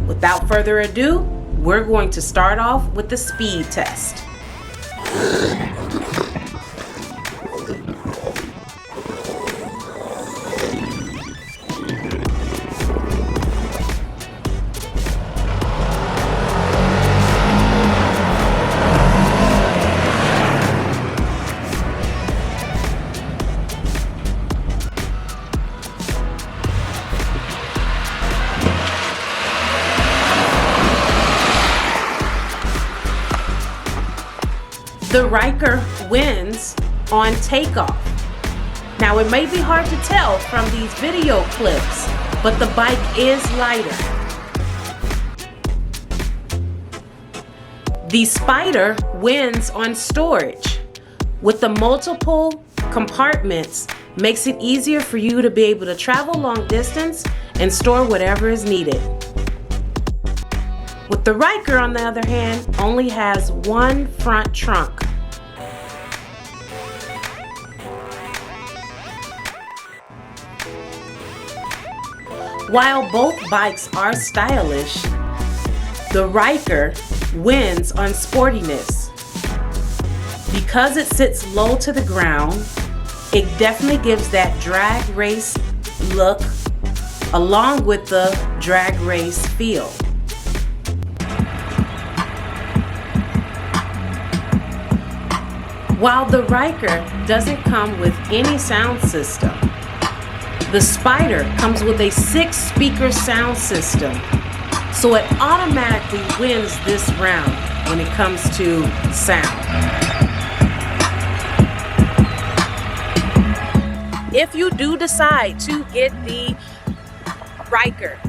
Without further ado, we're going to start off with the speed test. The Ryker wins on takeoff. Now it may be hard to tell from these video clips, but the bike is lighter. The Spyder wins on storage. With the multiple compartments, makes it easier for you to be able to travel long distance and store whatever is needed. With the Ryker, on the other hand, only has one front trunk. While both bikes are stylish, the Ryker wins on sportiness. Because it sits low to the ground, it definitely gives that drag race look along with the drag race feel. While the Ryker doesn't come with any sound system, the Spyder comes with a 6-speaker sound system, so it automatically wins this round when it comes to sound. If you do decide to get the Ryker,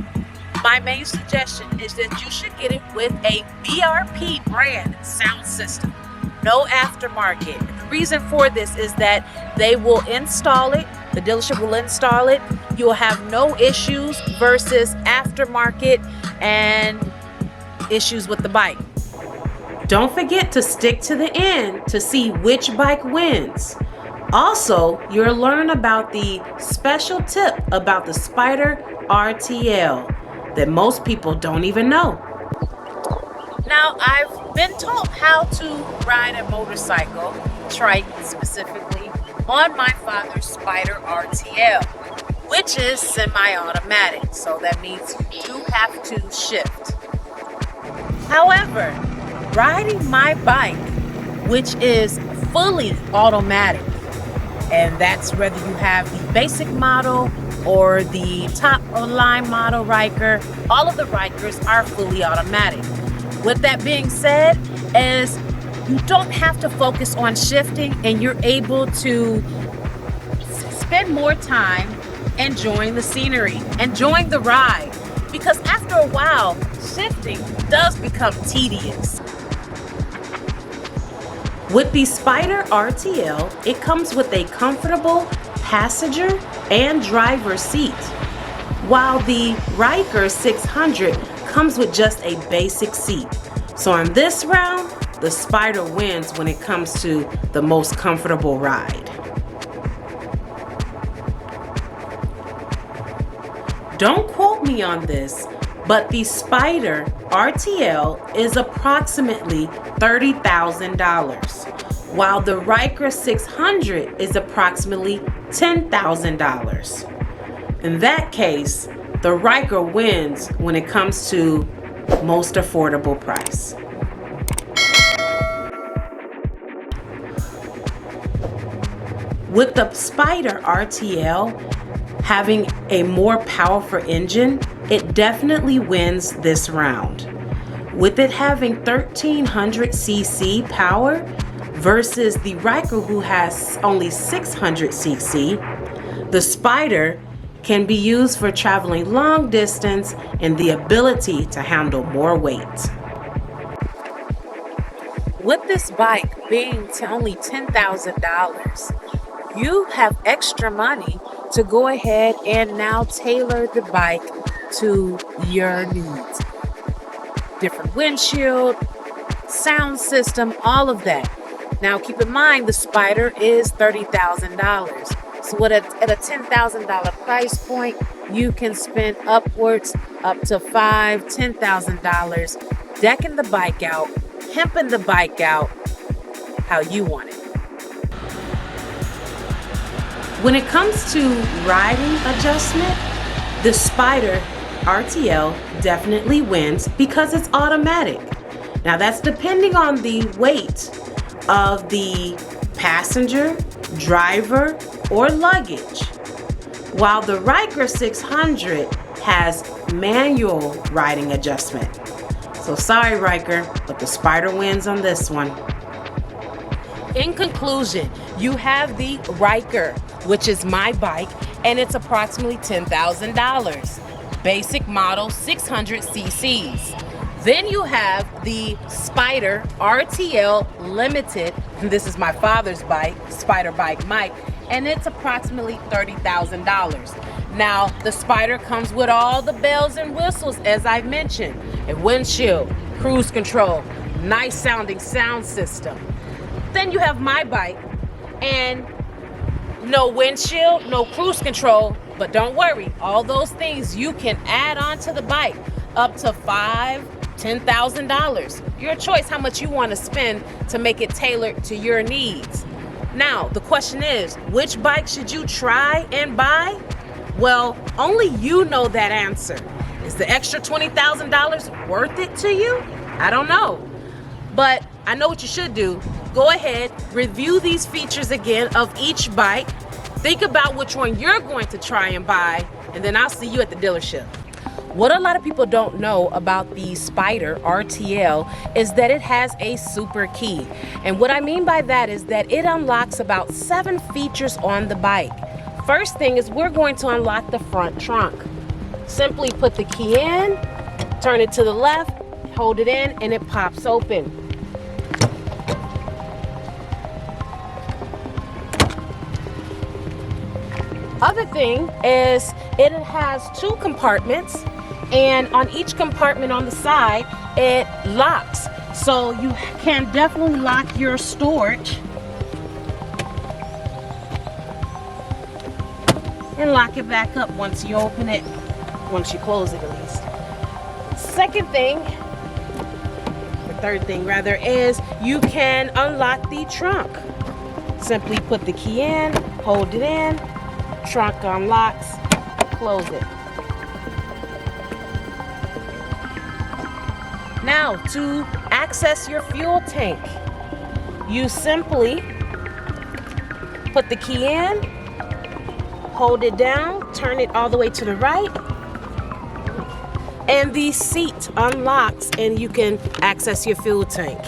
my main suggestion is that you should get it with a BRP brand sound system. No aftermarket. The reason for this is that they will install it, the dealership will install it. You will have no issues versus aftermarket and issues with the bike. Don't forget to stick to the end to see which bike wins. Also, you'll learn about the special tip about the Spyder RTL that most people don't even know. Now, I've been taught how to ride a motorcycle, trike specifically, on my father's Spyder RTL, which is semi-automatic, so that means you do have to shift. However, riding my bike, which is fully automatic, and that's whether you have the basic model or the top of the line model Ryker, all of the Rykers are fully automatic. With that being said, is you don't have to focus on shifting and you're able to spend more time enjoying the scenery, enjoying the ride, because after a while, shifting does become tedious. With the Spyder RTL, it comes with a comfortable passenger and driver seat, while the Ryker 600 comes with just a basic seat. So on this round, the Spyder wins when it comes to the most comfortable ride. Don't quote me on this, but the Spyder RTL is approximately $30,000, while the Ryker 600 is approximately $10,000. In that case, the Ryker wins when it comes to most affordable price. With the Spyder RTL having a more powerful engine, it definitely wins this round. With it having 1300 cc power versus the Ryker, who has only 600 cc, the Spyder can be used for traveling long distance and the ability to handle more weight. With this bike being only $10,000, you have extra money to go ahead and now tailor the bike to your needs. Different windshield, sound system, all of that. Now keep in mind the Spyder is $30,000. So at a $10,000 price point, you can spend upwards up to $5,000, $10,000, decking the bike out, pimping the bike out how you want it. When it comes to riding adjustment, the Spyder RTL definitely wins because it's automatic. Now that's depending on the weight of the passenger, driver, or luggage. While the Ryker 600 has manual riding adjustment. So sorry Ryker, but the Spyder wins on this one. In conclusion, you have the Ryker, which is my bike, and it's approximately $10,000. Basic model, 600 cc's. Then you have the Spyder RTL Limited, and this is my father's bike, Spyder Bike Mike, and it's approximately $30,000. Now, the Spyder comes with all the bells and whistles, as I've mentioned, a windshield, cruise control, nice sounding sound system. Then you have my bike, and no windshield, no cruise control, but don't worry, all those things you can add on to the bike, up to $5,000, $10,000. Your choice how much you want to spend to make it tailored to your needs. Now, the question is, which bike should you try and buy? Well, only you know that answer. Is the extra $20,000 worth it to you? I don't know. But I know what you should do. Go ahead, review these features again of each bike. Think about which one you're going to try and buy, and then I'll see you at the dealership. What a lot of people don't know about the Spyder RTL is that it has a super key. And what I mean by that is that it unlocks about 7 features on the bike. First thing is we're going to unlock the front trunk. Simply put the key in, turn it to the left, hold it in, and it pops open. Other thing is it has 2 compartments, and on each compartment on the side it locks, so you can definitely lock your storage and lock it back up once you open it, once you close it at least. Third thing rather, is you can unlock the trunk. Simply put the key in, hold it in, trunk unlocks, close it. Now, to access your fuel tank, you simply put the key in, hold it down, turn it all the way to the right, and the seat unlocks and you can access your fuel tank.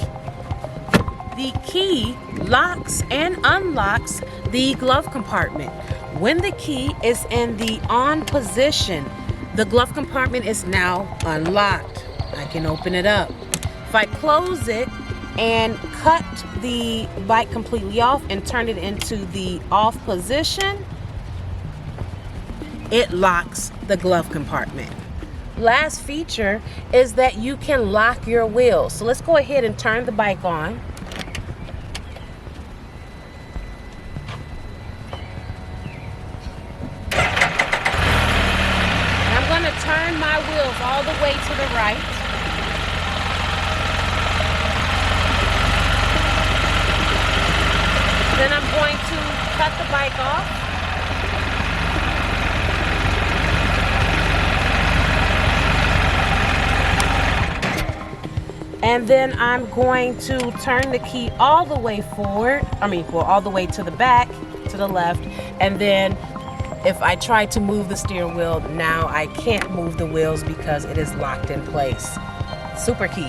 The key locks and unlocks the glove compartment. When the key is in the on position, the glove compartment is now unlocked. I can open it up. If I close it and cut the bike completely off and turn it into the off position, it locks the glove compartment. Last feature is that you can lock your wheels. So let's go ahead and turn the bike on. And I'm going to turn my wheels all the way to the right. Then I'm going to cut the bike off. And then I'm going to turn the key all the way forward, all the way to the back, to the left. And then if I try to move the steering wheel, now I can't move the wheels because it is locked in place. Super key.